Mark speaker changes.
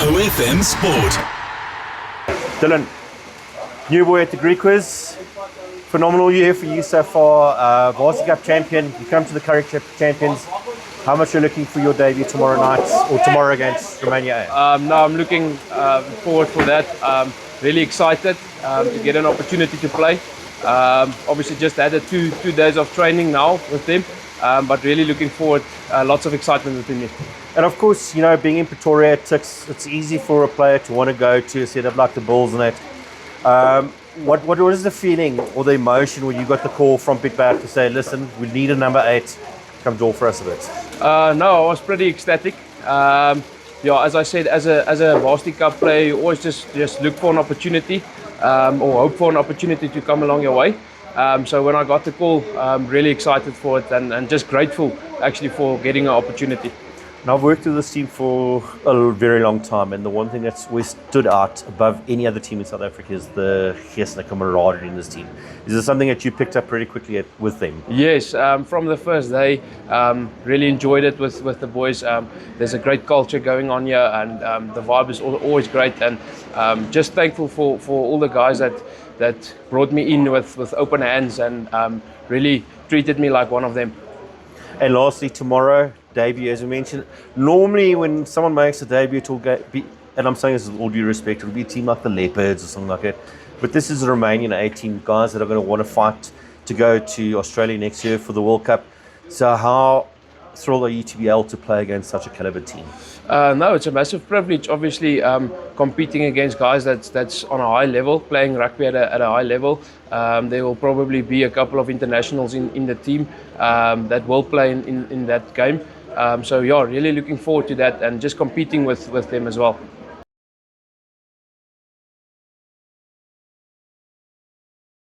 Speaker 1: OFM Sport.
Speaker 2: Dylan, new boy at the Greek Quiz. Phenomenal year for you so far. Varsity Cup champion. You come to the Currie Cup champions. How much you're looking for your debut tomorrow night or tomorrow against Romania A?
Speaker 3: No, I'm looking forward for that. Really excited to get an opportunity to play. Obviously, just had 2 days of training now with them, but really looking forward. Lots of excitement within me.
Speaker 2: And of course, you know, being in Pretoria, it's easy for a player to want to go to a setup like the Bulls and that. What is the feeling or the emotion when you got the call from Pitback to say, listen, we need a number 8, come draw for us a bit?
Speaker 3: No, I was pretty ecstatic. As I said, as a Varsity Cup player, you always just look for an opportunity or hope for an opportunity to come along your way. So when I got the call, I'm really excited for it and just grateful actually for getting an opportunity.
Speaker 2: Now, I've worked with this team for a very long time, and the one thing that's always stood out above any other team in South Africa is the geest and the camaraderie in this team. Is this something that you picked up pretty quickly with them?
Speaker 3: Yes, from the first day, really enjoyed it with the boys. There's a great culture going on here, and the vibe is always great. And just thankful for all the guys that brought me in with open hands and really treated me like one of them.
Speaker 2: And lastly, tomorrow, debut, as we mentioned. Normally, when someone makes a debut, it will be, and I'm saying this with all due respect, it will be a team like the Leopards or something like that. But this is a Romanian A team, guys that are going to want to fight to go to Australia next year for the World Cup. So how thrilled are you to be able to play against such a caliber team?
Speaker 3: No, it's a massive privilege. Obviously, competing against guys that's on a high level, playing rugby at a high level. There will probably be a couple of internationals in the team that will play in that game. So yeah, really looking forward to that and just competing with them as well.